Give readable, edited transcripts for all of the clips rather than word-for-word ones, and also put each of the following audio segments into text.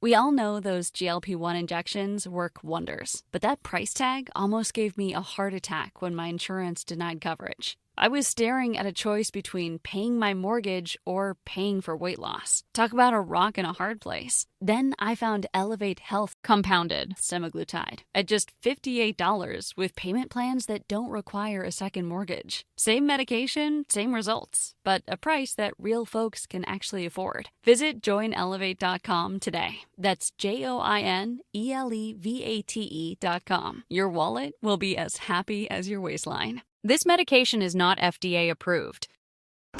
We all know those GLP-1 injections work wonders, but that price tag almost gave me a heart attack when my insurance denied coverage. I was staring at a choice between paying my mortgage or paying for weight loss. Talk about a rock in a hard place. Then I found Elevate Health compounded semaglutide at just $58 with payment plans that don't require a second mortgage. Same medication, same results, but a price that real folks can actually afford. Visit joinelevate.com today. That's JOINELEVATE.com. Your wallet will be as happy as your waistline. This medication is not FDA approved.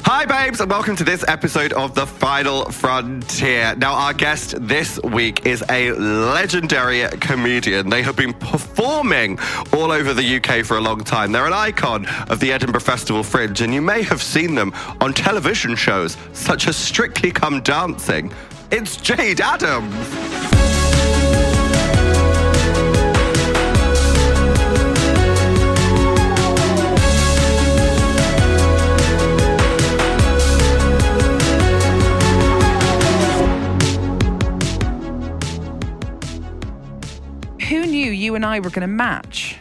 Hi babes, and welcome to this episode of the Final FronTia. Now our guest this week is a legendary comedian. They have been performing all over the UK for a long time. They're an icon of the Edinburgh Festival Fringe, and you may have seen them on television shows such as Strictly Come Dancing. It's Jayde Adams. Who knew you and I were going to match?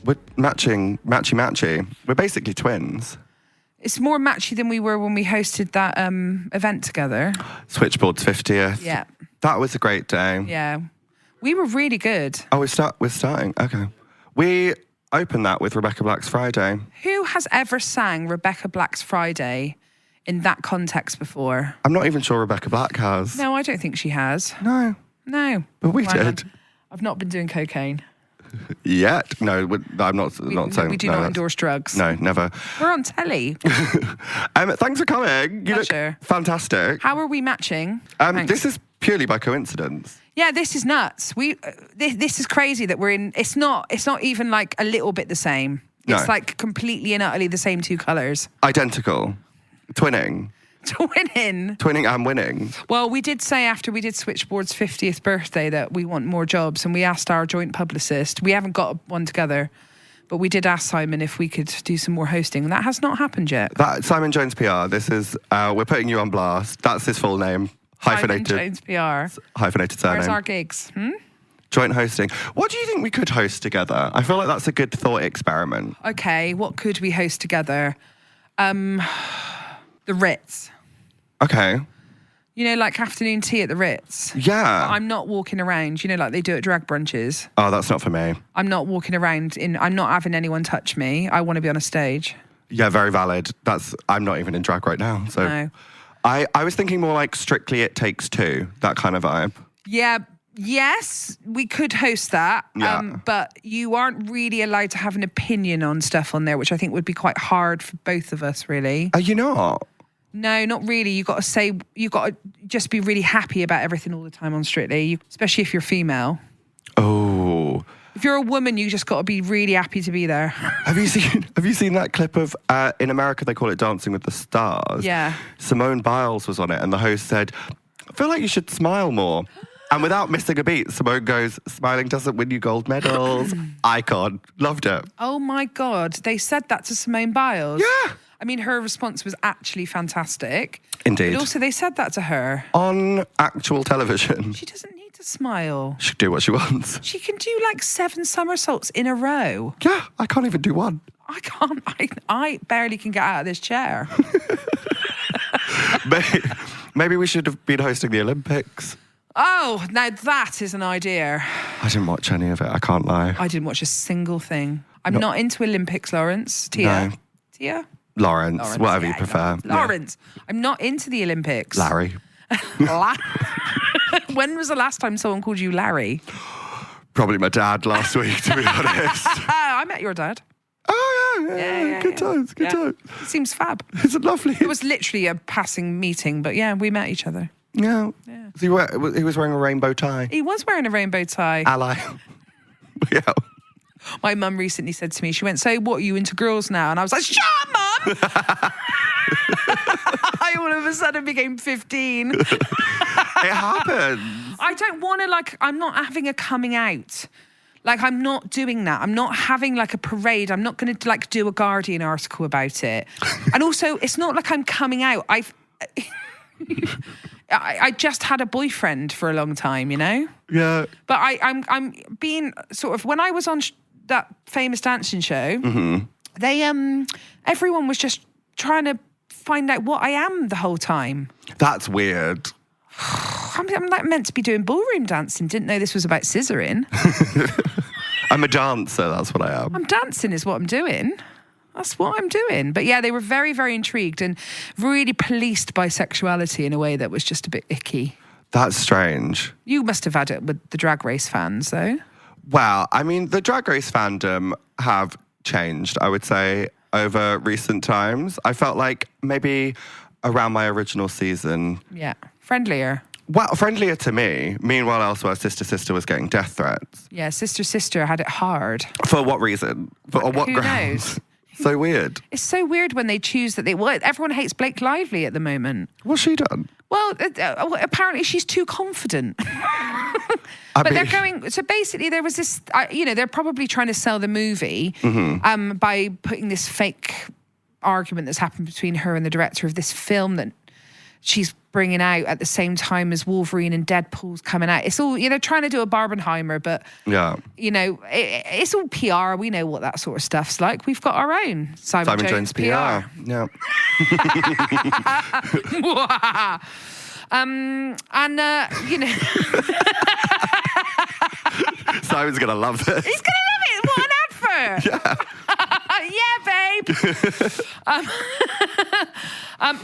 We're matchy. We're basically twins. It's more matchy than we were when we hosted that event together. Switchboard's 50th. Yeah. That was a great day. Yeah. We were really good. Oh, we're starting. Okay. We opened that with Rebecca Black's Friday. Who has ever sang Rebecca Black's Friday in that context before? I'm not even sure Rebecca Black has. No, I don't think she has. No. But we did. I've not been doing cocaine. Yet? No, I'm not saying... We do not endorse drugs. No, never. We're on telly. Thanks for coming. You Pleasure. look fantastic. How are we matching? This is purely by coincidence. Yeah, this is nuts. This is crazy that we're in... It's not even like a little bit the same. It's like completely and utterly the same two colours. Identical. Twinning. Twinning and winning. Well, we did say after we did Switchboard's 50th birthday that we want more jobs, and we asked our joint publicist. We haven't got one together, but we did ask Simon if we could do some more hosting, and that has not happened yet. Simon Jones PR. This is we're putting you on blast. That's his full name. Hyphenated. Simon Jones PR. Hyphenated surname. Where's our gigs? Joint hosting. What do you think we could host together? I feel like that's a good thought experiment. Okay, what could we host together? The Ritz. Okay. You know, like afternoon tea at the Ritz. Yeah. I'm not walking around, you know, like they do at drag brunches. Oh, that's not for me. I'm not walking around I'm not having anyone touch me. I want to be on a stage. Yeah, very valid. I'm not even in drag right now. So No. I was thinking more like Strictly It Takes Two, that kind of vibe. Yeah. Yes, we could host that. Yeah. But you aren't really allowed to have an opinion on stuff on there, which I think would be quite hard for both of us, really. Are you not? No, not really. You got to just be really happy about everything all the time on Strictly, especially if you're female. Oh. If you're a woman, you just got to be really happy to be there. Have you seen that clip of in America they call it Dancing with the Stars? Yeah. Simone Biles was on it, and the host said, "I feel like you should smile more." And without missing a beat, Simone goes, "Smiling doesn't win you gold medals." Icon. Loved it. Oh my God. They said that to Simone Biles? Yeah. I mean, her response was actually fantastic. Indeed. But also they said that to her. On actual television. She doesn't need to smile. She can do what she wants. She can do like 7 somersaults in a row. Yeah, I can't even do one. I can't. I barely can get out of this chair. Maybe we should have been hosting the Olympics. Oh, now that is an idea. I didn't watch any of it, I can't lie. I didn't watch a single thing. I'm not into Olympics, Lawrence. Tia? No. Tia? Lawrence, whatever you prefer. Lawrence. Yeah. I'm not into the Olympics. Larry. When was the last time someone called you Larry? Probably my dad last week, to be honest. I met your dad. Oh, yeah. Good times. He seems fab. It's lovely. It was literally a passing meeting, but yeah, we met each other. Yeah. So he was wearing a rainbow tie. He was wearing a rainbow tie. Ally. Yeah. My mum recently said to me, she went, "So what, are you into girls now?" And I was like, "Shut up, Mum!" I all of a sudden became 15. It happens. I don't want to, I'm not having a coming out. I'm not doing that. I'm not having a parade. I'm not going to do a Guardian article about it. And also, it's not like I'm coming out. I just had a boyfriend for a long time, you know? Yeah. But I'm being sort of, when I was on that famous dancing show, they everyone was just trying to find out what I am the whole time. That's weird. I'm like meant to be doing ballroom dancing. Didn't know this was about scissoring. I'm a dancer, that's what I am. I'm dancing is what I'm doing. That's what I'm doing. But yeah, they were very, very intrigued and really policed bisexuality in a way that was just a bit icky. That's strange. You must have had it with the Drag Race fans, though. Well, I mean, the Drag Race fandom have changed, I would say, over recent times. I felt like maybe around my original season. Yeah, friendlier. Well, friendlier to me. Meanwhile, elsewhere, Sister was getting death threats. Yeah, Sister had it hard. For what reason? On what Who grounds? knows? So weird. It's so weird when they choose that everyone hates Blake Lively at the moment. What's she done? Well, apparently she's too confident. They're going. So basically, there was this. They're probably trying to sell the movie by putting this fake argument that's happened between her and the director of this film that she's bringing out at the same time as Wolverine and Deadpool's coming out. It's all, trying to do a Barbenheimer, but, it's all PR. We know what that sort of stuff's like. We've got our own Simon Jones PR. Yeah. Simon's going to love this. He's going to love it. What an advert. Yeah. Yeah, babe.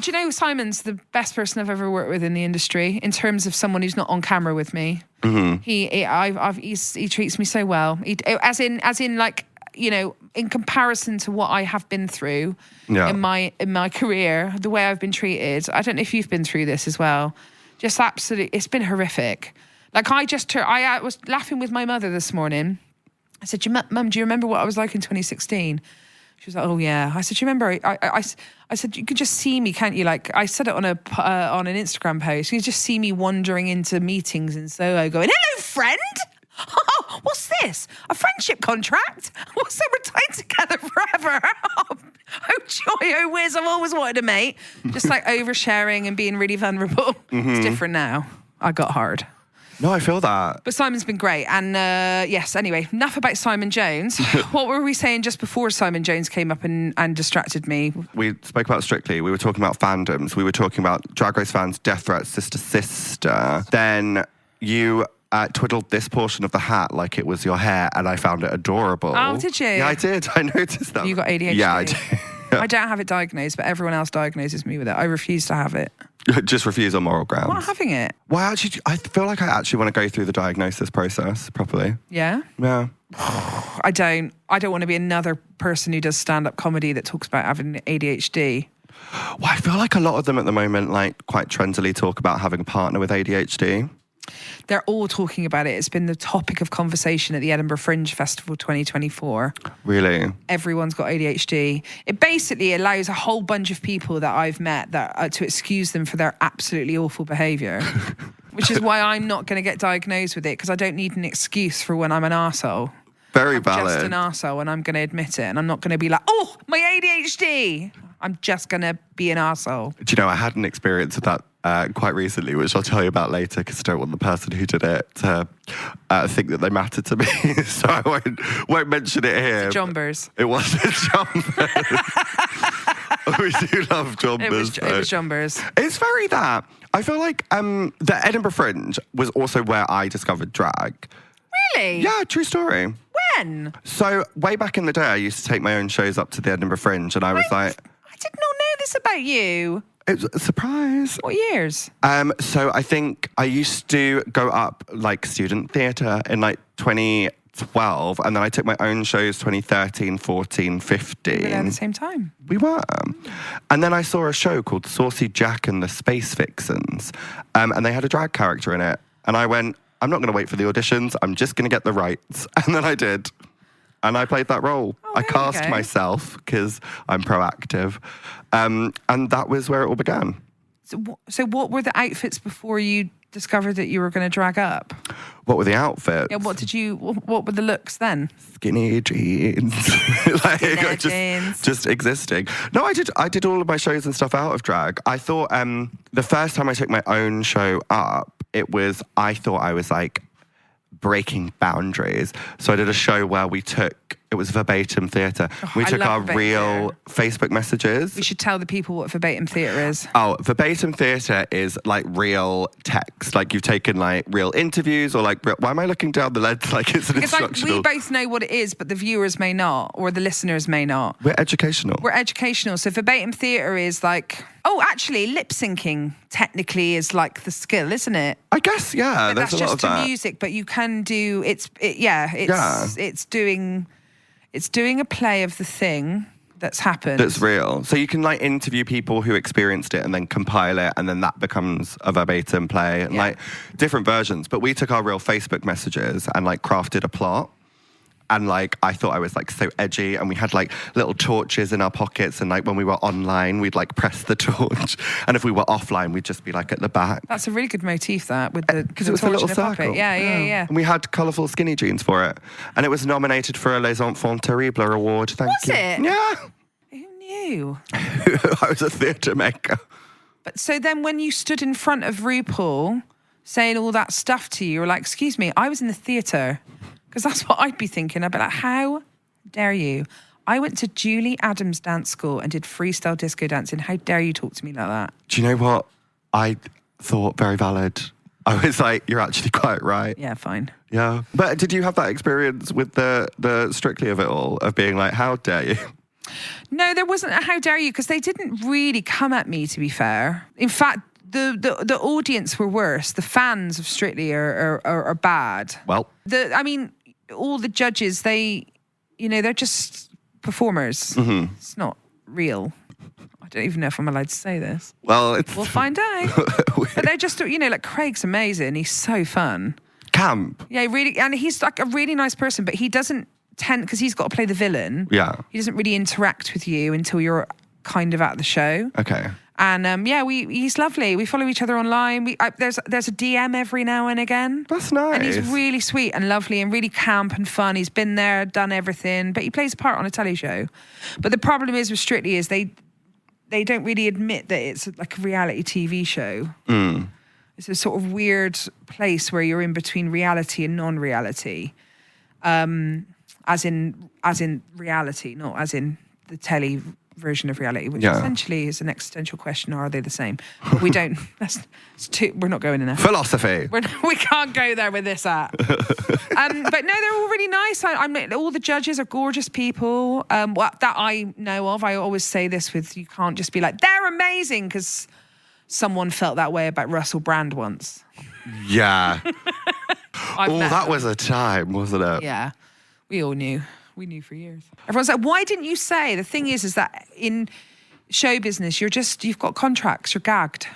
Do you know Simon's the best person I've ever worked with in the industry in terms of someone who's not on camera with me? He treats me so well. As in like, in comparison to what I have been through in my career, the way I've been treated. I don't know if you've been through this as well. Just absolutely, it's been horrific. Like I was laughing with my mother this morning. I said, Mum, do you remember what I was like in 2016? She was like, oh yeah. I said, do you remember? I said, you could just see me, can't you? Like I said it on an Instagram post. You could just see me wandering into meetings in Soho going, hello, friend. Oh, what's this? A friendship contract? What's that? We're tied together forever. Oh joy, oh whiz, I've always wanted a mate. Just like oversharing and being really vulnerable. It's different now. I got hard. No, I feel that. But Simon's been great. And yes, anyway, enough about Simon Jones. What were we saying just before Simon Jones came up and distracted me? We spoke about Strictly. We were talking about fandoms. We were talking about Drag Race fans, death threats, sister. Then you twiddled this portion of the hat like it was your hair, and I found it adorable. Oh, did you? Yeah, I did. I noticed that. You got ADHD? Yeah, I did. I don't have it diagnosed, but everyone else diagnoses me with it. I refuse to have it. Just refuse on moral grounds. I'm not having it. Well, I feel like I actually want to go through the diagnosis process properly. Yeah? Yeah. I don't want to be another person who does stand-up comedy that talks about having ADHD. Well, I feel like a lot of them at the moment, like, quite trendily talk about having a partner with ADHD. They're all talking about it. It's been the topic of conversation at the Edinburgh Fringe Festival 2024. Really? Everyone's got ADHD. It basically allows a whole bunch of people that I've met that to excuse them for their absolutely awful behaviour. Which is why I'm not going to get diagnosed with it, because I don't need an excuse for when I'm an arsehole. Very valid. I'm just an arsehole, and I'm going to admit it. And I'm not going to be like, oh, my ADHD. I'm just going to be an arsehole. Do you know, I had an experience with that quite recently, which I'll tell you about later, because I don't want the person who did it to think that they matter to me. So I won't mention it here. Jombers. It wasn't Jombers. We do love Jombers. It was Jombers. It's very that. I feel like the Edinburgh Fringe was also where I discovered drag. Really? Yeah, true story. When? So way back in the day, I used to take my own shows up to the Edinburgh Fringe, and I was like, I did not know this about you. it was a surprise. What years? So I think I used to go up like student theatre in like 2012, and then I took my own shows 2013, 14, 15. We were there at the same time. We were. And then I saw a show called Saucy Jack and the Space Vixens, and they had a drag character in it. And I went, I'm not going to wait for the auditions. I'm just going to get the rights. And then I did. And I played that role. I cast myself because I'm proactive. And that was where it all began. So what were the outfits before you discovered that you were going to drag up? What were the outfits? Yeah, what were the looks then? Skinny jeans. Just existing. No, I did all of my shows and stuff out of drag. I thought the first time I took my own show up, I thought I was like breaking boundaries. So I did a show where it was verbatim theatre. We took our real Facebook messages. We should tell the people what verbatim theatre is. Oh, verbatim theatre is like real text. Like you've taken like real interviews or like, why am I looking down the lens like it's an instructional? We both know what it is, but the viewers may not, or the listeners may not. We're educational. So verbatim theatre is like, actually lip syncing technically is like the skill, isn't it? I guess, yeah. But that's just to music, but you can do, it's doing a play of the thing that's happened. That's real. So you can like interview people who experienced it and then compile it, and then that becomes a verbatim play and like different versions. But we took our real Facebook messages and like crafted a plot. And like, I thought I was like so edgy, and we had like little torches in our pockets. And like when we were online, we'd like press the torch. And if we were offline, we'd just be like at the back. That's a really good motif, that, with the because it was a little circle. Yeah. And we had colourful skinny jeans for it. And it was nominated for a Les Enfants Terribles award. Thank you. Was it? Yeah. Who knew? I was a theatre maker. But so then when you stood in front of RuPaul saying all that stuff to you, you were like, excuse me, I was in the theatre. Because that's what I'd be thinking. I'd be like, how dare you? I went to Julie Adams Dance School and did freestyle disco dancing. How dare you talk to me like that? Do you know what? I thought very valid. I was like, you're actually quite right. Yeah, fine. Yeah. But did you have that experience with the Strictly of it all, of being like, how dare you? No, there wasn't a how dare you, because they didn't really come at me, to be fair. In fact, the audience were worse. The fans of Strictly are bad. Well. All the judges, they're just performers. Mm-hmm. It's not real. I don't even know if I'm allowed to say this. Well, we'll find out. But they're just, like Craig's amazing. He's so fun. Camp. Yeah, really, and he's like a really nice person, but he doesn't tend, because he's got to play the villain. Yeah. He doesn't really interact with you until you're kind of at the show. Okay. And he's lovely. We follow each other online. There's a DM every now and again. That's nice. And he's really sweet and lovely and really camp and fun. He's been there, done everything, but he plays a part on a telly show. But the problem is with Strictly is they don't really admit that it's like a reality TV show. Mm. It's a sort of weird place where you're in between reality and non-reality, as in reality, not as in the telly version of reality, which essentially is an existential question: are they the same? But we don't. We're not going in there. Philosophy. We can't go there with this at. But no, they're all really nice. All the judges are gorgeous people. That I know of. I always say this with, you can't just be like, they're amazing, because someone felt that way about Russell Brand once. Yeah. That was a time, wasn't it? Yeah, we all knew. We knew for years. Everyone's like, why didn't you say? The thing is that in show business, you've got contracts, you're gagged.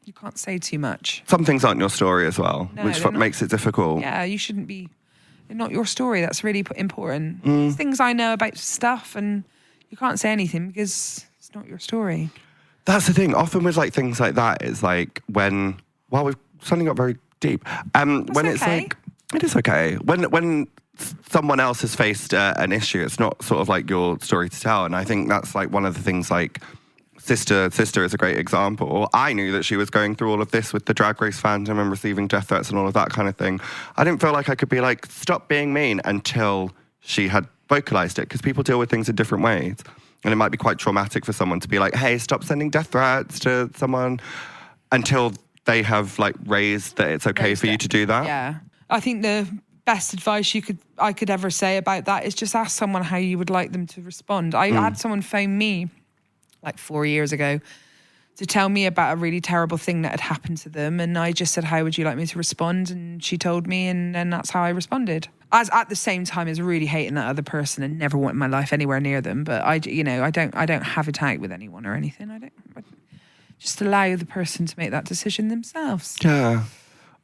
You can't say too much. Some things aren't your story as well, which makes it difficult. Yeah, you shouldn't be. They're not your story. That's really important. There's things I know about stuff, and you can't say anything because it's not your story. That's the thing. Often with like things like that, it's like when, we've suddenly got very deep. When it's like, it is okay. When someone else has faced an issue, it's not sort of like your story to tell. And I think that's like one of the things, like Sister is a great example. I knew that she was going through all of this with the Drag Race fandom and receiving death threats and all of that kind of thing. I didn't feel like I could be like, stop being mean, until she had vocalized it, because people deal with things in different ways. And it might be quite traumatic for someone to be like, hey, stop sending death threats to someone, until they have like raised that it's okay for you to do that. Yeah. I think the best advice I could ever say about that is just ask someone how you would like them to respond. I had someone phone me like 4 years ago to tell me about a really terrible thing that had happened to them, and I just said, how would you like me to respond? And she told me, and that's how I responded. As at the same time as really hating that other person and never wanting my life anywhere near them. But I don't have it out with anyone or anything. I just allow the person to make that decision themselves. Yeah.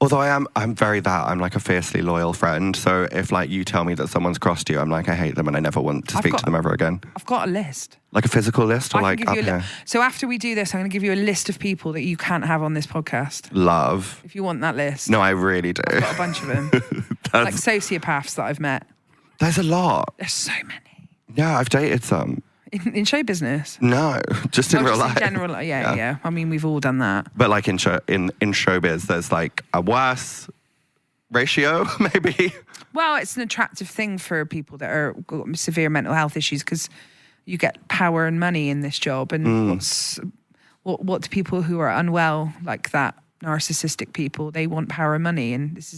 Although I'm very that. I'm like a fiercely loyal friend. So if like you tell me that someone's crossed you, I'm like, I hate them and I never want to speak to them ever again. I've got a list. Like a physical list or I like can up give you here? So after we do this, I'm going to give you a list of people that you can't have on this podcast. Love. If you want that list. No, I really do. I've got a bunch of them. Like sociopaths that I've met. There's a lot. There's so many. Yeah, I've dated some. In show business? No, just in real life. In general, yeah. I mean, we've all done that. But like in showbiz, there's like a worse ratio, maybe. Well, it's an attractive thing for people that are got severe mental health issues because you get power and money in this job. And what do people who are unwell like that, narcissistic people, they want power and money, and this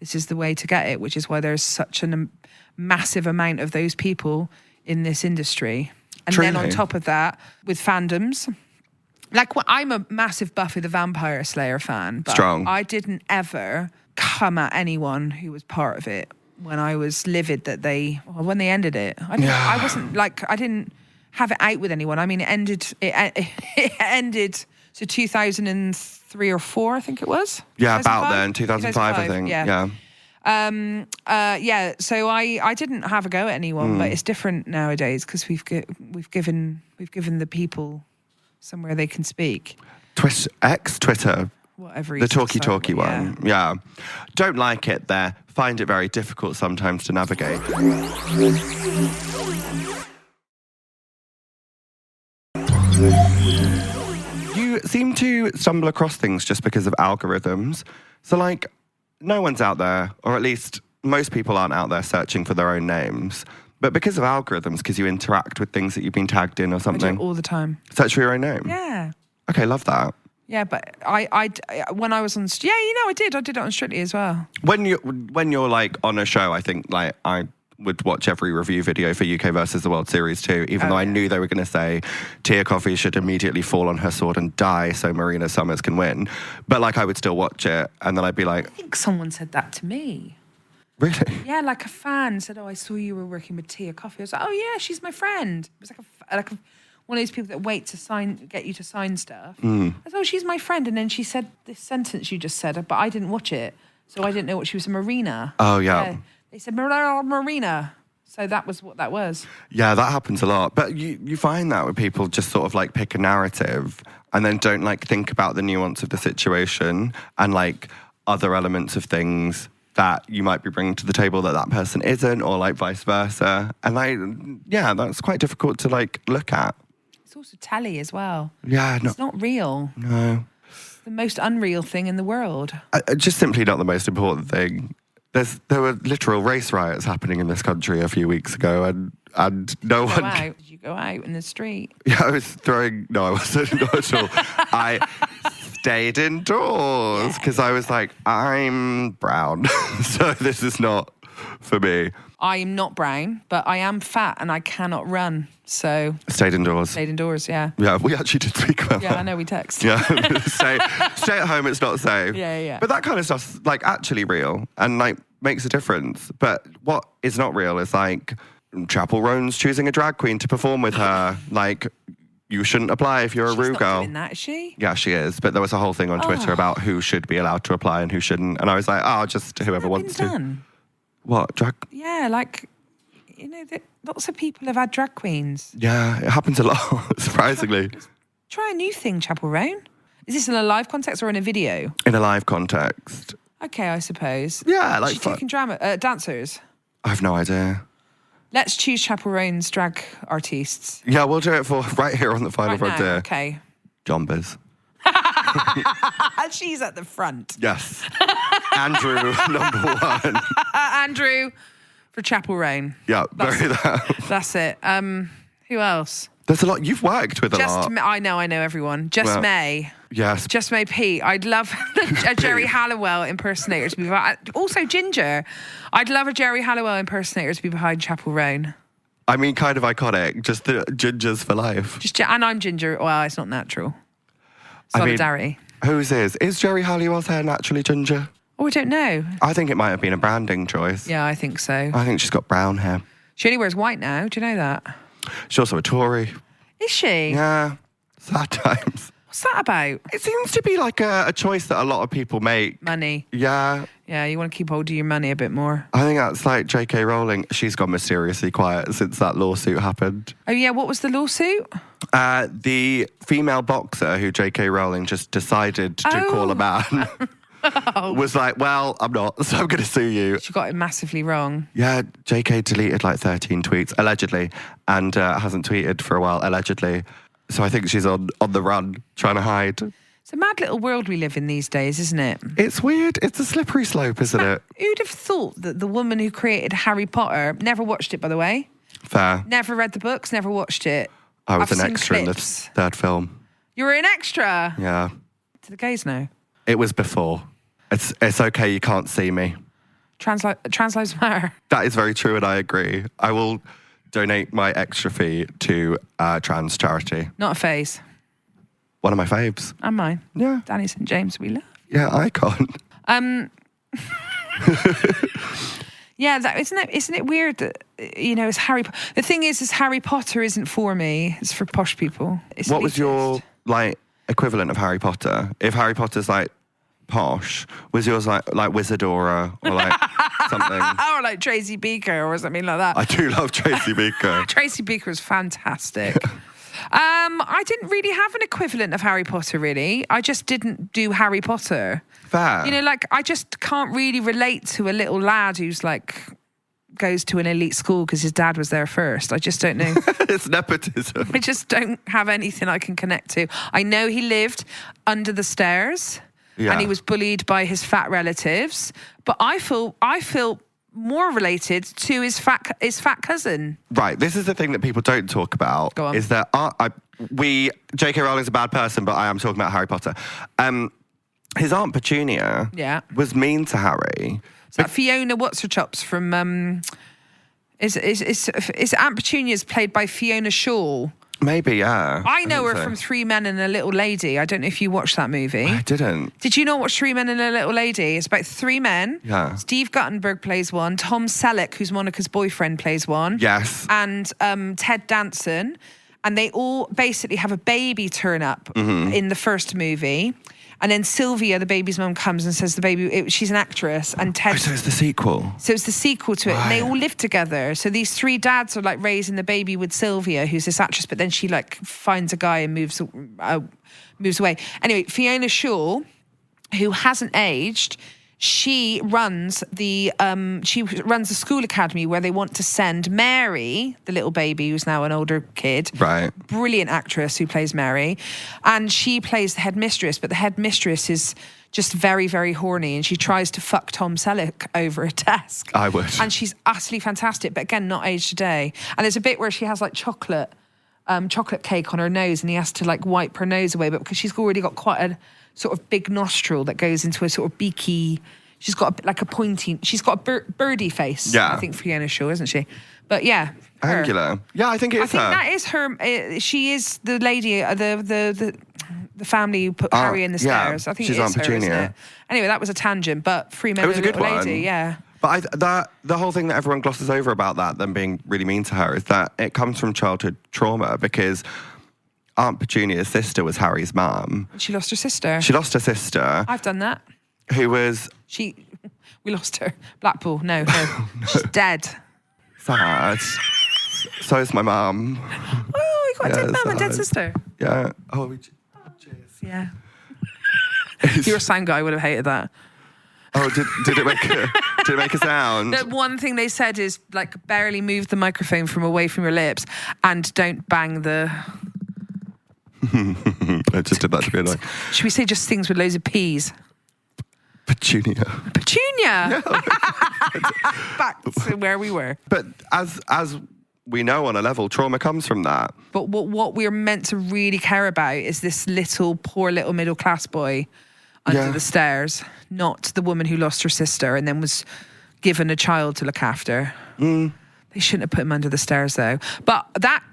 is the way to get it, which is why there's such a massive amount of those people in this industry. And Truly. then on top of that, with fandoms, like I'm a massive Buffy the Vampire Slayer fan, but Strong. I didn't ever come at anyone who was part of it when I was livid that when they ended it. I didn't have it out with anyone. I mean, it ended so 2003 or 4, I think it was. Yeah, about then, 2005, I think. Yeah. So I didn't have a go at anyone, but it's different nowadays because we've given the people somewhere they can speak. Twitter. Whatever. The talky one. Yeah. Don't like it there. Find it very difficult sometimes to navigate. You seem to stumble across things just because of algorithms. So like, no one's out there, or at least most people aren't out there searching for their own names. But because of algorithms, because you interact with things that you've been tagged in or something. I do it all the time. Search for your own name? Yeah. Okay, love that. Yeah, but I when I was on... Yeah, I did it on Strictly as well. When you're like on a show, I think like I would watch every review video for UK versus the World Series too, even though I knew they were going to say Tia Kofi should immediately fall on her sword and die so Marina Summers can win. But like I would still watch it and then I'd be like... I think someone said that to me. Really? Yeah, like a fan said, I saw you were working with Tia Kofi. I was like, oh yeah, she's my friend. It was like one of those people that wait to get you to sign stuff. I thought, oh, she's my friend. And then she said this sentence you just said, but I didn't watch it. So I didn't know what she was, Marina. Oh, yeah. They said, Marina. So that was what that was. Yeah, that happens a lot. But you find that with people just sort of like pick a narrative and then don't like think about the nuance of the situation and like other elements of things that you might be bringing to the table that person isn't, or like vice versa. And that's quite difficult to like look at. It's also telly as well. Yeah. It's not real. No. It's the most unreal thing in the world. Just simply not the most important thing. There were literal race riots happening in this country a few weeks ago, and no one... Did you go out in the street? Yeah, I was throwing... No, I wasn't not at all. I stayed indoors because I was like, I'm brown, so this is not for me. I am not brown, but I am fat and I cannot run, so... Stayed indoors. Stayed indoors, yeah. Yeah, we actually did speak about that. Yeah, I know, we text. Yeah, stay at home, it's not safe. Yeah. But that kind of stuff's like actually real and like makes a difference. But what is not real is like Chapel Roan's choosing a drag queen to perform with her. Like, you shouldn't apply if you're a Rue girl. She's not doing that, is she? Yeah, she is. But there was a whole thing on Twitter about who should be allowed to apply and who shouldn't. And I was like, just whoever wants to. Done? What, drag? Yeah, like, lots of people have had drag queens. Yeah, it happens a lot, surprisingly. Try a new thing, Chapel Roan. Is this in a live context or in a video? In a live context. Okay, I suppose. Yeah, like she's taking dancers. I have no idea. Let's choose Chapel Roan's drag artists. Yeah, we'll do it for right here on the Final FronTia. Okay. Jombers. She's at the front. Yes. Andrew, number 1. Andrew for Chapel Roan. Yeah, bury that. That's it. Who else? There's a lot. You've worked with a lot. I know everyone. May. Yes. Just May Pete. I'd love a Jerry Halliwell impersonator to be behind. Also Ginger. I'd love a Jerry Halliwell impersonator to be behind Chapel Roan. I mean, kind of iconic. Just the gingers for life. And I'm ginger. Well, it's not natural. Solidarity. I mean, whose is? Is Jerry Halliwell's hair naturally ginger? Oh, I don't know. I think it might have been a branding choice. Yeah, I think so. I think she's got brown hair. She only wears white now. Do you know that? She's also a Tory. Is she? Yeah. Sad times. What's that about? It seems to be like a choice that a lot of people make. Money. Yeah. Yeah, you want to keep hold of your money a bit more. I think that's like J.K. Rowling. She's gone mysteriously quiet since that lawsuit happened. Oh, yeah, what was the lawsuit? The female boxer who J.K. Rowling just decided to call a man was like, well, I'm not, so I'm going to sue you. She got it massively wrong. Yeah, J.K. deleted like 13 tweets, allegedly, and hasn't tweeted for a while, allegedly. So I think she's on the run, trying to hide. It's a mad little world we live in these days, isn't it? It's weird. It's a slippery slope, isn't it? Who'd have thought that the woman who created Harry Potter, never watched it, by the way. Fair. Never read the books, never watched it. I was I've an seen extra in the clips. third film. You were an extra? Yeah. To the gays now. It was before. It's okay, you can't see me. Trans lives matter. That is very true, and I agree. I will donate my extra fee to a trans charity. Not a phase. One of my faves. And mine. Yeah. Danny St. James, we love. Yeah, icon. Yeah, isn't it weird that, it's Harry Potter. The thing is Harry Potter isn't for me. It's for posh people. What was your, equivalent of Harry Potter? If Harry Potter's, posh, was yours, like Wizardora or, something? Or like Tracy Beaker or something like that. I do love Tracy Beaker. Tracy Beaker is fantastic. I didn't really have an equivalent of Harry Potter, really. I just didn't do Harry Potter. Fair. I just can't really relate to a little lad who's goes to an elite school because his dad was there first. I just don't know. It's nepotism. I just don't have anything I can connect to. I know he lived under the stairs and he was bullied by his fat relatives, but I feel more related to his fat cousin. Right, this is the thing that people don't talk about. Go on. Is that J.K. Rowling's a bad person, but I am talking about Harry Potter. His Aunt Petunia was mean to Harry. Is that Fiona What's-Her-Chops from... Is Aunt Petunia's played by Fiona Shaw? Maybe, yeah. I know her from Three Men and a Little Lady. I don't know if you watched that movie. I didn't. Did you not watch Three Men and a Little Lady? It's about three men. Yeah. Steve Guttenberg plays one. Tom Selleck, who's Monica's boyfriend, plays one. Yes. And Ted Danson. And they all basically have a baby turn up in the first movie. And then Sylvia, the baby's mum, comes and says she's an actress. And Ted... Oh, so it's the sequel. So it's the sequel to it. Right. And they all live together. So these three dads are raising the baby with Sylvia, who's this actress, but then she finds a guy and moves away. Anyway, Fiona Shaw, who hasn't aged, she runs the school academy where they want to send Mary, the little baby who's now an older kid. Right. Brilliant actress who plays Mary. And she plays the headmistress, but the headmistress is just very, very horny and she tries to fuck Tom Selleck over a desk. I would. And she's utterly fantastic, but again, not aged a day. And there's a bit where she has chocolate cake on her nose and he has to wipe her nose away, but because she's already got quite a sort of big nostril that goes into a sort of beaky, she's got she's got a birdie face. Yeah. I think Fiona Shaw, isn't she? But yeah. Her. Angular. Yeah, I think it is her. I think that is her. She is the lady, the family who put Harry in the stairs. I think she's it is Aunt Petunia. her, isn't it? Anyway, that was a tangent, but Three Men and a Little Lady, yeah. But the whole thing that everyone glosses over about that, them being really mean to her, is that it comes from childhood trauma because Aunt Petunia's sister was Harry's mum. She lost her sister. She lost her sister. I've done that. Who was... We lost her. Blackpool, no. She's dead. Sad. So is my mum. Oh, you got a dead mum and dead sister. Yeah. Oh, cheers. Yeah. You're a sound guy, would have hated that. Oh, did it make a sound? The one thing they said is barely move the microphone from away from your lips and don't bang the... I just did that to be annoying. Should we say just things with loads of P's? Petunia. Petunia! Back to where we were. But as we know on a level, trauma comes from that. But what we're meant to really care about is this poor little middle class boy under the stairs, not the woman who lost her sister and then was given a child to look after. They shouldn't have put him under the stairs though. But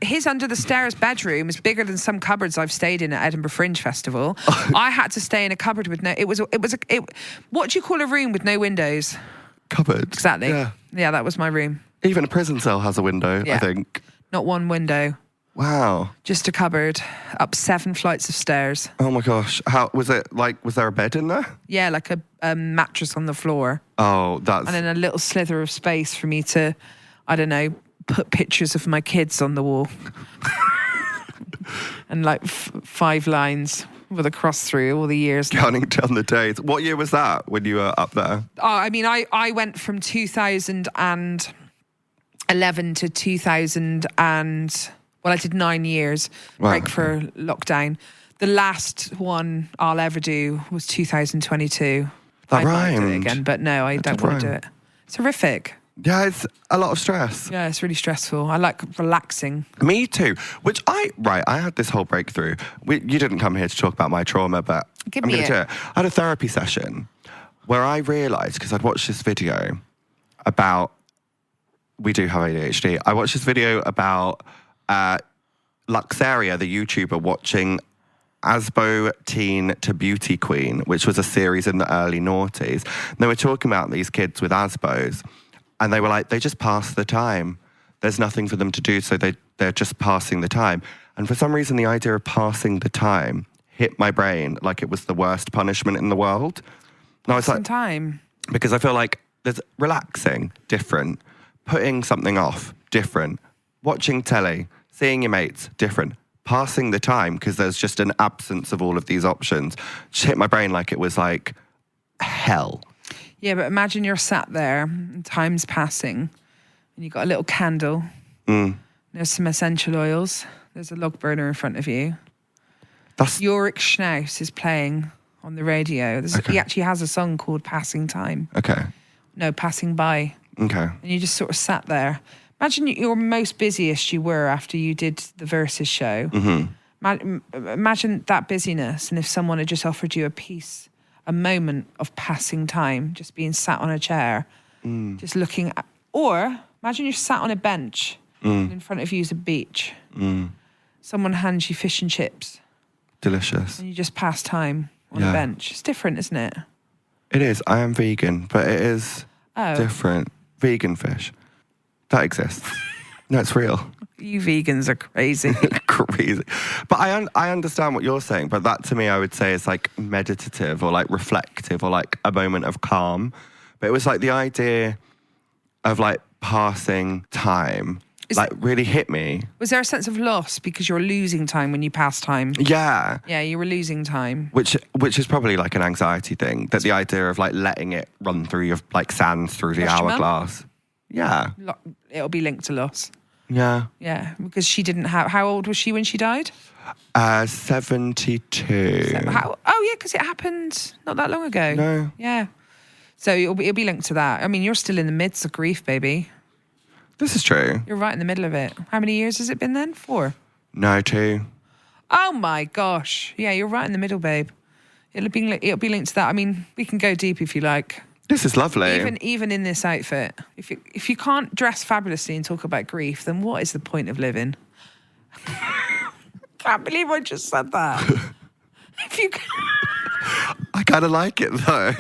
his under the stairs bedroom is bigger than some cupboards I've stayed in at Edinburgh Fringe Festival. I had to stay in a cupboard with what do you call a room with no windows? Cupboard. Exactly. Yeah, that was my room. Even a prison cell has a window, I think. Not one window. Wow. Just a cupboard, up 7 flights of stairs. Oh my gosh. How was it like? Was there a bed in there? Yeah, like a mattress on the floor. Oh, that's... And then a little slither of space for me to, I don't know, put pictures of my kids on the wall. And like 5 lines with a cross through all the years. Counting down the days. What year was that when you were up there? Oh, I mean, I went from 2011 to 2000 and... Well, I did 9 years break for lockdown. The last one I'll ever do was 2022. That I'd like to do it rhymed. again, but no, I don't want to do it. It's horrific. Yeah, it's a lot of stress. Yeah, it's really stressful. I like relaxing. Me too. Which I had this whole breakthrough. You didn't come here to talk about my trauma, but I'm going to do it. I had a therapy session where I realised, because I'd watched this video about, we do have ADHD. I watched this video about Luxaria, the YouTuber, watching Asbo Teen to Beauty Queen, which was a series in the early noughties. And they were talking about these kids with Asbos. And they were like, they just pass the time. There's nothing for them to do, so they're just passing the time. And for some reason, the idea of passing the time hit my brain like it was the worst punishment in the world. And I was like, time. Because I feel like there's relaxing, different. Putting something off, different. Watching telly, seeing your mates, different. Passing the time, because there's just an absence of all of these options. Just hit my brain like it was like hell. Yeah, but imagine you're sat there, and time's passing, and you've got a little candle. There's some essential oils. There's a log burner in front of you. Yorick Schnaus is playing on the radio. He actually has a song called Passing Time. Okay. No, Passing By. Okay. And you just sort of sat there. Imagine your most busiest you were after you did the Versus show. Mm-hmm. Imagine that busyness, and if someone had just offered you a moment of passing time, just being sat on a chair, just looking at, or imagine you're sat on a bench and in front of you is a beach. Someone hands you fish and chips. Delicious. And you just pass time on a bench. It's different, isn't it? It is. I am vegan, but it is different. Vegan fish. That exists. No, it's real. You vegans are crazy. Crazy. But I understand what you're saying, but that to me I would say is like meditative or like reflective or like a moment of calm. But it was like the idea of like passing time really hit me. Was there a sense of loss because you're losing time when you pass time? Yeah. Yeah, you were losing time. Which is probably like an anxiety thing. That the idea of like letting it run through your like sand through the hourglass. Yeah. It'll be linked to loss. Yeah. Yeah, because she didn't have... How old was she when she died? 72. Because it happened not that long ago. No. Yeah. So it'll be linked to that. I mean, you're still in the midst of grief, baby. This is true. You're right in the middle of it. How many years has it been then? 4? No, 2. Oh my gosh. Yeah, you're right in the middle, babe. It'll be linked to that. I mean, we can go deep if you like. This is lovely. Even in this outfit, if you can't dress fabulously and talk about grief, then what is the point of living? Can't believe I just said that. I kind of like it though.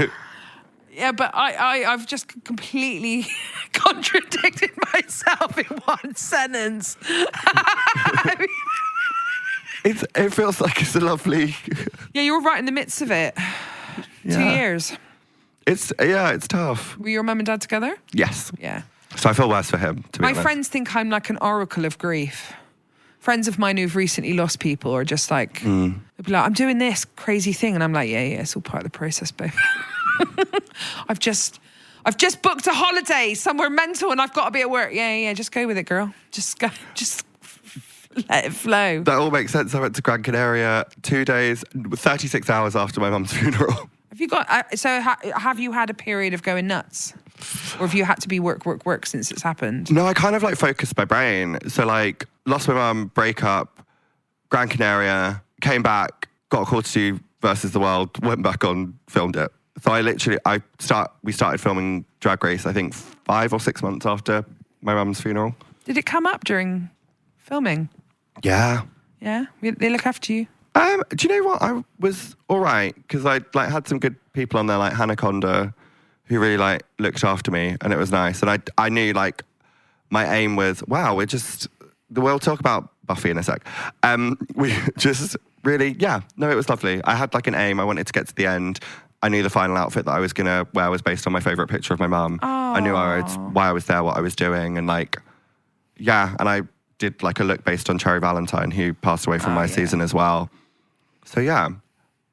Yeah, but I've just completely contradicted myself in one sentence. It feels like it's a lovely... Yeah, you're right in the midst of it. Yeah. 2 years. It's tough. Were your mum and dad together? Yes. Yeah. So I feel worse for him, to be honest. My friends think I'm like an oracle of grief. Friends of mine who've recently lost people are just like, they'll be like, I'm doing this crazy thing. And I'm like, yeah, it's all part of the process, babe. I've just booked a holiday somewhere mental and I've got to be at work. Yeah, just go with it, girl. Just go, just let it flow. That all makes sense. I went to Gran Canaria 2 days, 36 hours after my mum's funeral. Have you got, have you had a period of going nuts? Or have you had to be work since it's happened? No, I kind of like focused my brain. So like lost my mum, break up, Gran Canaria, came back, got a call to do Versus the World, went back on, filmed it. So we started filming Drag Race, I think 5 or 6 months after my mum's funeral. Did it come up during filming? Yeah. Yeah? They look after you? Do you know what? I was all right because I like had some good people on there, like Hannah Conda, who really like looked after me, and it was nice. And I knew like my aim was, wow, we'll talk about Buffy in a sec. We just really, it was lovely. I had like an aim. I wanted to get to the end. I knew the final outfit that I was going to wear was based on my favourite picture of my mum. I knew why I was there, what I was doing. And like, and I did like a look based on Cherry Valentine, who passed away from my season as well. So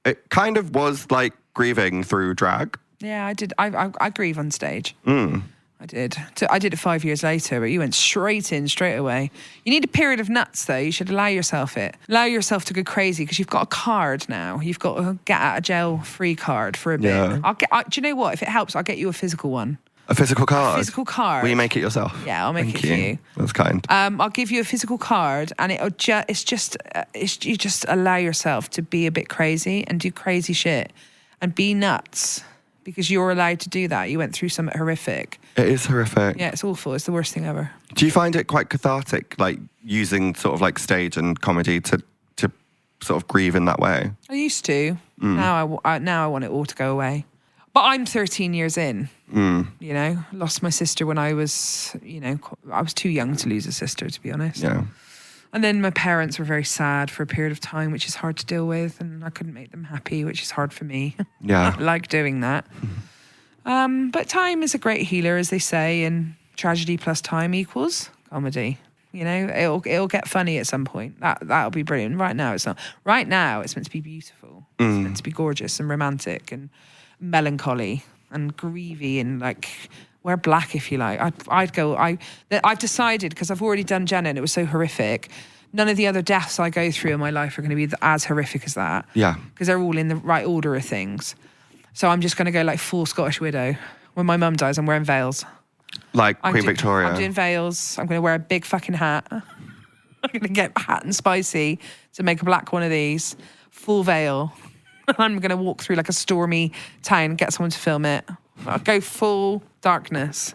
it kind of was like grieving through drag. Yeah, I did. I grieve on stage. I did. I did it 5 years later, but you went straight away. You need a period of nuts, though. You should allow yourself it. Allow yourself to go crazy, because you've got a card now. You've got a get out of jail free card for a bit. Yeah. Do you know what? If it helps, I'll get you a physical one. A physical card? A physical card. Will you make it yourself? Yeah, I'll make it for you. That's kind. I'll give you a physical card, and you just allow yourself to be a bit crazy and do crazy shit and be nuts, because you're allowed to do that. You went through something horrific. It is horrific. Yeah, it's awful. It's the worst thing ever. Do you find it quite cathartic, like using sort of like stage and comedy to sort of grieve in that way? I used to. Now I want it all to go away. But I'm 13 years in. You know, lost my sister when I was, I was too young to lose a sister, to be honest. Yeah. And then my parents were very sad for a period of time, which is hard to deal with, and I couldn't make them happy, which is hard for me. Yeah. I like doing that. But time is a great healer, as they say, and tragedy plus time equals comedy. You know, it'll get funny at some point. That'll be brilliant. Right now, it's not. Right now, it's meant to be beautiful. It's meant to be gorgeous and romantic and melancholy and grievy and like wear black if you like. I've decided, because I've already done Jenna and it was so horrific. None of the other deaths I go through in my life are going to be as horrific as that. Yeah, because they're all in the right order of things. So I'm just going to go like full Scottish widow. When my mum dies, I'm wearing veils. Like Queen Victoria. I'm doing veils. I'm going to wear a big fucking hat. I'm going to get hot and spicy to make a black one of these. Full veil. I'm going to walk through like a stormy town, get someone to film it. I'll go full darkness.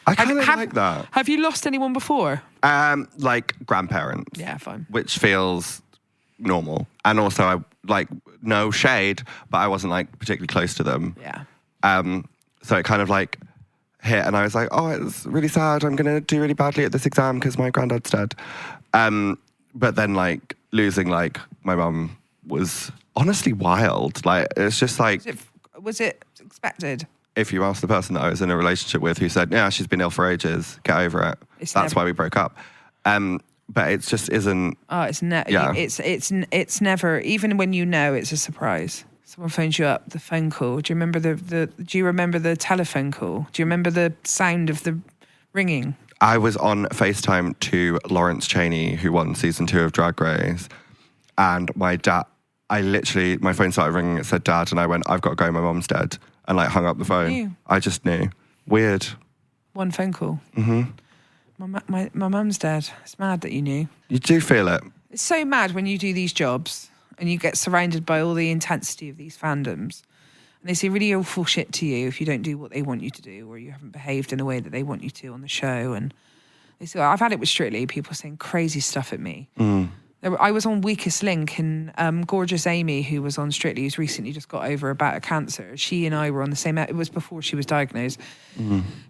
I kind of like that. Have you lost anyone before? Like grandparents. Yeah, fine. Which feels normal. And also, I like, no shade, but I wasn't like particularly close to them. Yeah. So it kind of like hit, and I was like, oh, it's really sad. I'm going to do really badly at this exam because my granddad's dead. But then like losing like my mum was honestly wild. Like, it's just like... Was it expected? If you ask the person that I was in a relationship with who said, yeah, she's been ill for ages, get over it. That's why we broke up. But it just isn't... Oh, it's never... Even when you know, it's a surprise. Someone phones you up, the phone call. Do you remember the telephone call? Do you remember the sound of the ringing? I was on FaceTime to Lawrence Chaney, who won season 2 of Drag Race. And my dad... my phone started ringing, it said Dad, and I went, I've got to go, my mum's dead. And like hung up the phone. You? I just knew. Weird. One phone call. Mm-hmm. My mum's dead. It's mad that you knew. You do feel it. It's so mad when you do these jobs and you get surrounded by all the intensity of these fandoms. And they say really awful shit to you if you don't do what they want you to do, or you haven't behaved in a way that they want you to on the show. And they say, I've had it with Strictly, people saying crazy stuff at me. I was on Weakest Link, and gorgeous Amy, who was on Strictly, who's recently just got over a bout of cancer, she and I were on the same... It was before she was diagnosed.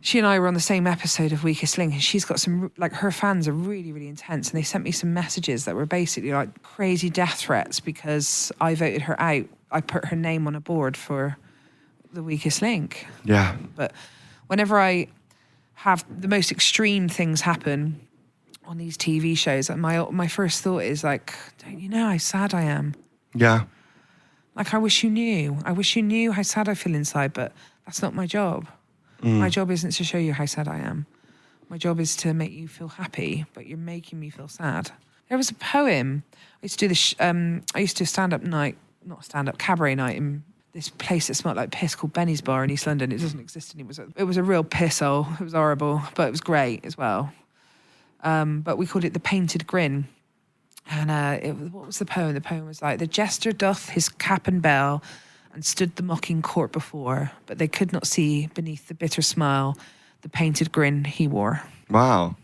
She and I were on the same episode of Weakest Link, and she's got some... Like, her fans are really, really intense, and they sent me some messages that were basically like crazy death threats because I voted her out. I put her name on a board for the Weakest Link. Yeah. But whenever I have the most extreme things happen... on these TV shows, and my first thought is like, don't you know how sad I am? Yeah. Like, I wish you knew. I wish you knew how sad I feel inside, but that's not my job. My job isn't to show you how sad I am. My job is to make you feel happy, but you're making me feel sad. There was a poem. I used to do this. I used to cabaret night in this place that smelled like piss called Benny's Bar in East London. It doesn't exist anymore. It was a real pisshole. It was horrible, but it was great as well. But we called it The Painted Grin. And what was the poem? The poem was like, the jester doth his cap and bell and stood the mocking court before, but they could not see beneath the bitter smile the painted grin he wore. Wow.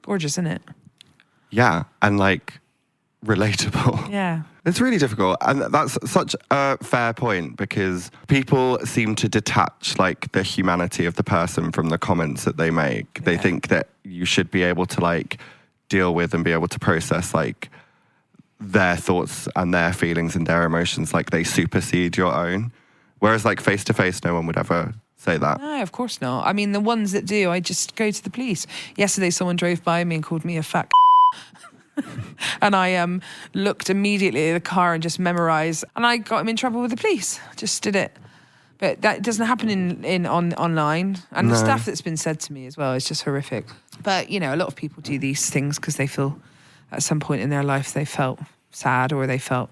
Gorgeous, isn't it? Yeah, and like relatable. Yeah. It's really difficult. And that's such a fair point, because people seem to detach like the humanity of the person from the comments that they make. They think that you should be able to like deal with and be able to process like their thoughts and their feelings and their emotions, like they supersede your own. Whereas like face to face, no one would ever say that. No, of course not. I mean, the ones that do, I just go to the police. Yesterday, someone drove by me and called me a fat and I looked immediately at the car and just memorised, and I got him in trouble with the police. Just did it. But that doesn't happen online. And the stuff that's been said to me as well is just horrific. But, you know, a lot of people do these things because they feel at some point in their life they felt sad or they felt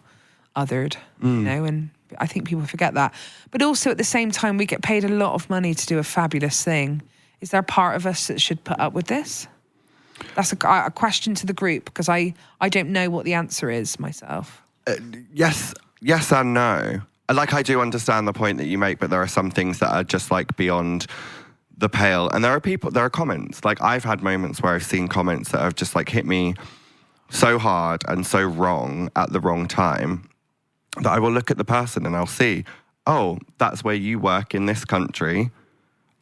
othered, you know, and I think people forget that. But also at the same time, we get paid a lot of money to do a fabulous thing. Is there part of us that should put up with this? That's a question to the group, because I don't know what the answer is myself. Yes and no. Like, I do understand the point that you make, but there are some things that are just like beyond the pale. And there are comments. Like, I've had moments where I've seen comments that have just like hit me so hard and so wrong at the wrong time that I will look at the person and I'll see, oh, that's where you work in this country.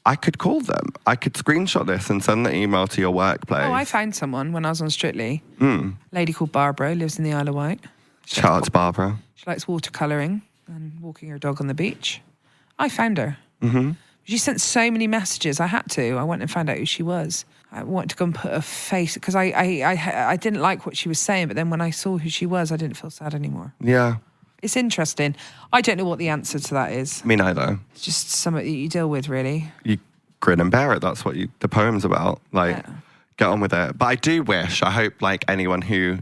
I could call them. I could screenshot this and send the email to your workplace. Oh, I found someone when I was on Strictly. A lady called Barbara, lives in the Isle of Wight. Shout out to Barbara. She likes watercolouring and walking her dog on the beach. I found her. Mm-hmm. She sent so many messages. I had to. I went and found out who she was. I wanted to go and put a face, because I didn't like what she was saying, but then when I saw who she was, I didn't feel sad anymore. Yeah. It's interesting. I don't know what the answer to that is. Me neither. It's just something that you deal with, really. You grin and bear it. That's what the poem's about. Like, get on with it. But I do wish, I hope, like, anyone who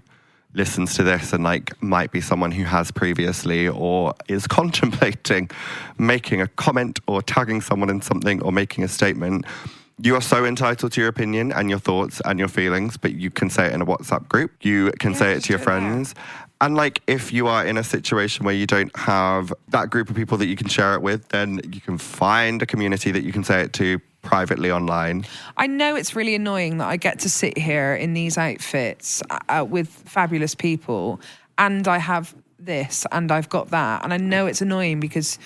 listens to this and, like, might be someone who has previously or is contemplating making a comment or tagging someone in something or making a statement, you are so entitled to your opinion and your thoughts and your feelings, but you can say it in a WhatsApp group. You can say it to your friends. And, like, if you are in a situation where you don't have that group of people that you can share it with, then you can find a community that you can say it to privately online. I know it's really annoying that I get to sit here in these outfits with fabulous people, and I have this and I've got that. And I know it's annoying because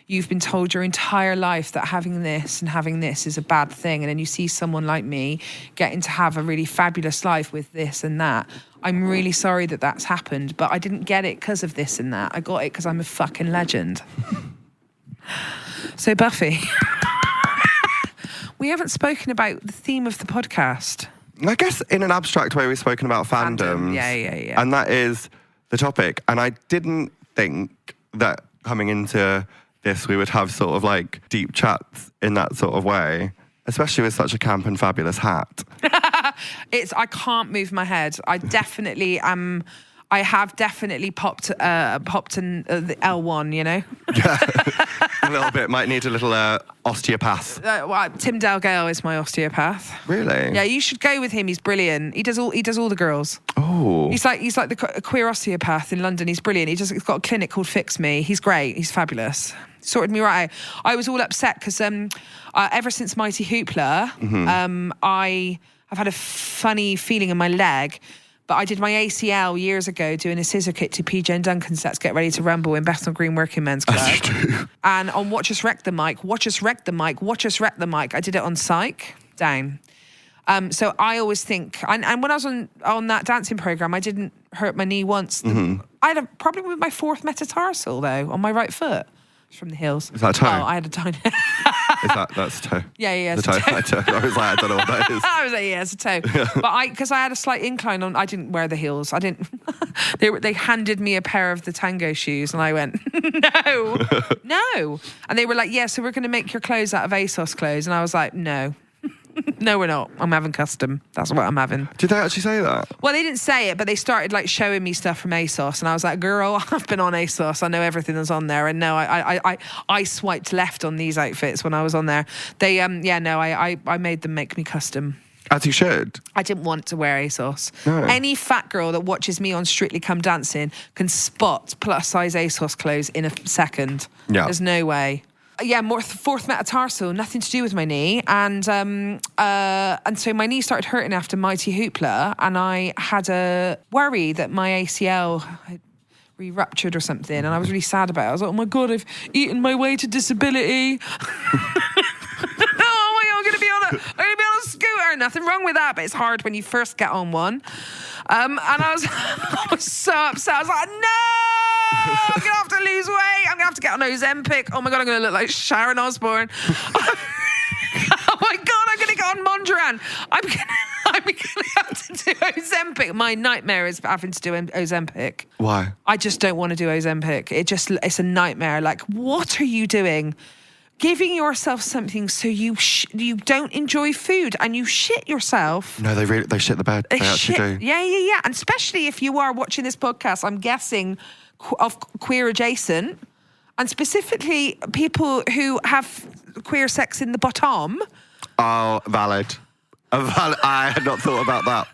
you've been told your entire life that having this and having this is a bad thing. And then you see someone like me getting to have a really fabulous life with this and that. I'm really sorry that that's happened, but I didn't get it because of this and that. I got it because I'm a fucking legend. So, Buffy, we haven't spoken about the theme of the podcast. I guess in an abstract way, we've spoken about fandoms. Yeah. And that is the topic. And I didn't think that coming into this, we would have sort of like deep chats in that sort of way, especially with such a camp and fabulous hat. I can't move my head. I definitely am. I have definitely popped in the L1, you know? Yeah, a little bit. Might need a little osteopath. Tim Dalgale is my osteopath. Really? Yeah, you should go with him. He's brilliant. He does all the girls. Oh. He's like the queer osteopath in London. He's brilliant. He's got a clinic called Fix Me. He's great. He's fabulous. Sorted me right out. I was all upset because ever since Mighty Hoopla, I've had a funny feeling in my leg. But I did my ACL years ago doing a scissor kick to PJ and Duncan's Let's Get Ready to Rumble in Bethnal Green Working Men's Club. And on Watch Us Wreck the Mic, I did it on Psych, down. So I always think, and when I was on that dancing programme, I didn't hurt my knee once. I had a problem with my fourth metatarsal, though, on my right foot. From the hills. Is that a toe? Oh, I had a tiny... That's a toe? Yeah, it's the a toe. toe. I was like, I don't know what that is. I was like, yeah, it's a toe. Yeah. But because I had a slight incline on, I didn't wear the heels. I didn't... They handed me a pair of the tango shoes and I went, no. And they were like, yeah, so we're going to make your clothes out of ASOS clothes. And I was like, no. No, we're not. I'm having custom. That's what I'm having. Did they actually say that? Well, they didn't say it, but they started like showing me stuff from ASOS, and I was like, "Girl, I've been on ASOS. I know everything that's on there." And no, I swiped left on these outfits when I was on there. They, I made them make me custom. As you should. I didn't want to wear ASOS. No. Any fat girl that watches me on Strictly Come Dancing can spot plus size ASOS clothes in a second. Yeah. There's no way. Yeah, fourth metatarsal, nothing to do with my knee, and so my knee started hurting after Mighty Hoopla, and I had a worry that my ACL had re-ruptured or something, and I was really sad about it. I was like, oh my God, I've eaten my way to disability. Oh my God, I'm going to be on a scooter sure, nothing wrong with that, but it's hard when you first get on one. And I was so upset. I was like, no, I'm going to have to lose weight. I'm going to have to get on Ozempic. Oh my God, I'm going to look like Sharon Osbourne. Oh my God, I'm going to get on Mondrian. I'm going to have to do Ozempic. My nightmare is having to do Ozempic. Why? I just don't want to do Ozempic. It's a nightmare. Like, what are you doing? Giving yourself something so you don't enjoy food and you shit yourself. No, they shit the bed. They actually do. Yeah. And especially if you are watching this podcast, I'm guessing of queer adjacent, and specifically people who have queer sex in the bottom. Oh, valid. I had not thought about that.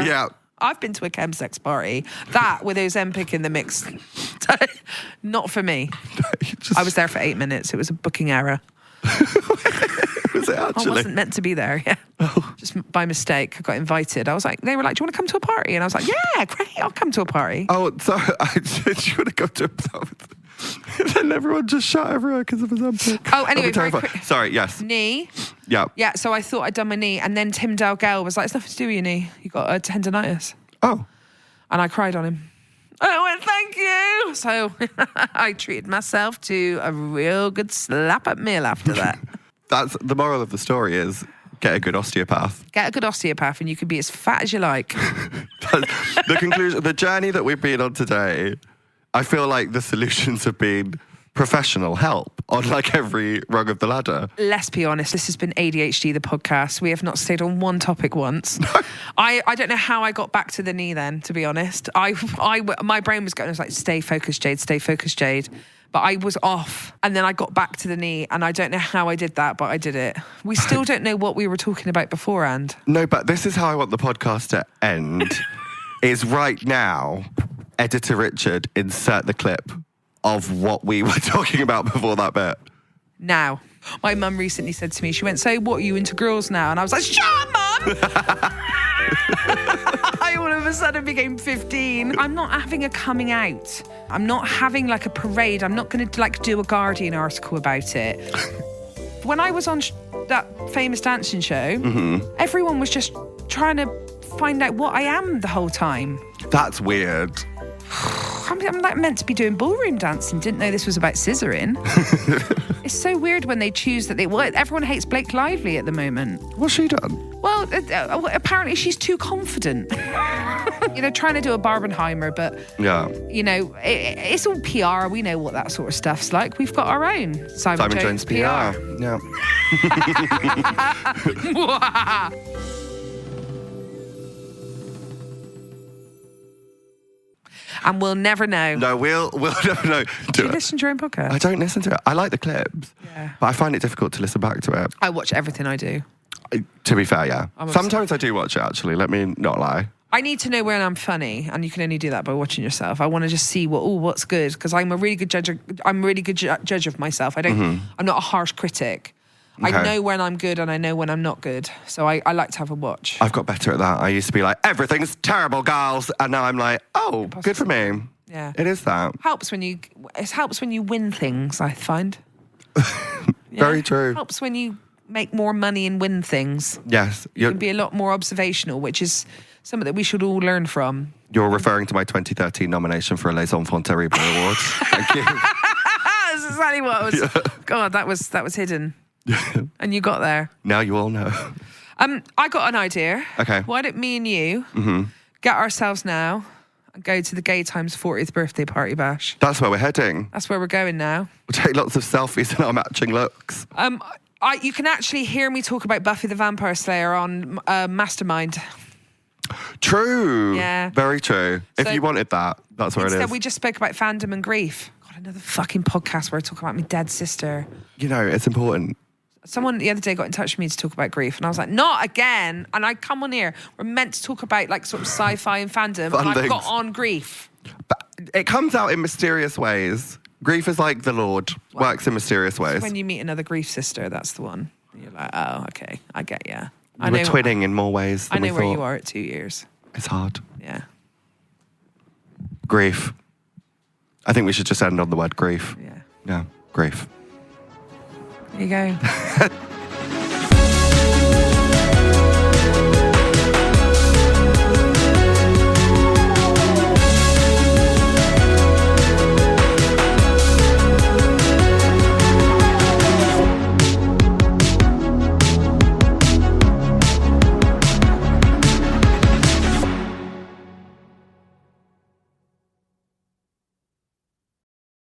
Yeah. I've been to a chemsex party. That with Ozempic in the mix, not for me. I was there for 8 minutes. It was a booking error. Was it actually? I wasn't meant to be there. Yeah, just by mistake. I got invited. They were like, "Do you want to come to a party?" And I was like, "Yeah, great. I'll come to a party." Oh, sorry. I said, "Do you want to come to a party?" Then everyone just shot everywhere because of Ozempic. Oh, anyway, very quick. Sorry. Yes. Knee. Yeah. Yeah. So I thought I'd done my knee, and then Tim Dalgell was like, "It's nothing to do with your knee. You got a tendonitis." Oh. And I cried on him. I went, "Thank you." So I treated myself to a real good slap at meal after that. That's the moral of the story is get a good osteopath. Get a good osteopath and you can be as fat as you like. The conclusion, the journey that we've been on today, I feel like the solutions have been professional help on like every rung of the ladder. Let's be honest, this has been ADHD, the podcast. We have not stayed on one topic once. No. I don't know how I got back to the knee then, to be honest. My brain was going, I was like, stay focused, Jayde, stay focused, Jayde. But I was off, and then I got back to the knee, and I don't know how I did that, but I did it. We still don't know what we were talking about beforehand. No, but this is how I want the podcast to end, is right now, Editor Richard, insert the clip of what we were talking about before that bit. Now, my mum recently said to me, she went, "So what, are you into girls now?" And I was like, "Shut up, Mum!" I all of a sudden became 15. I'm not having a coming out. I'm not having like a parade. I'm not going to like do a Guardian article about it. When I was on that famous dancing show, everyone was just trying to find out what I am the whole time. That's weird. I'm like meant to be doing ballroom dancing. Didn't know this was about scissoring. It's so weird when they choose that everyone hates Blake Lively at the moment. What's she done? Well, apparently she's too confident. Trying to do a Barbenheimer, but yeah, it's all PR. We know what that sort of stuff's like. We've got our own Simon Jones PR. Yeah. And we'll never know. No, we'll never know. Do you listen to your own podcast? I don't listen to it. I like the clips, but I find it difficult to listen back to it. I watch everything I do. To be fair, yeah. Sometimes I do watch it, actually. Let me not lie. I need to know when I'm funny, and you can only do that by watching yourself. I want to just see what's good, because I'm a really good judge. I'm a really good judge of myself. I'm not a harsh critic. Okay. I know when I'm good and I know when I'm not good. So I like to have a watch. I've got better at that. I used to be like, everything's terrible, girls. And now I'm like, oh, good for me. Yeah. It is that. It helps when you win things, I find. Very true. It helps when you make more money and win things. Yes. You can be a lot more observational, which is something that we should all learn from. You're referring to my 2013 nomination for a Les Enfants Terribles Award. Thank you. That's exactly what I was. Yeah. God, that was hidden. And you got there. Now you all know. I got an idea. Okay. Why don't me and you get ourselves now and go to the Gay Times 40th birthday party bash? That's where we're heading. That's where we're going now. We'll take lots of selfies in our matching looks. You can actually hear me talk about Buffy the Vampire Slayer on Mastermind. True. Yeah. Very true. So if you wanted that, that's where it is. Instead, we just spoke about fandom and grief. God, another fucking podcast where I talk about my dead sister. It's important. Someone the other day got in touch with me to talk about grief, and I was like, not again. And I come on here, we're meant to talk about like sort of sci-fi and fandom, and I've got on grief. But it comes out in mysterious ways. Grief is like the Lord, works in mysterious ways. When you meet another grief sister, that's the one. You're like, oh, okay, I get ya. We're twinning in more ways than we thought. I know where you are at 2 years. It's hard. Yeah. Grief. I think we should just end on the word grief. Yeah. Yeah, grief. There you go.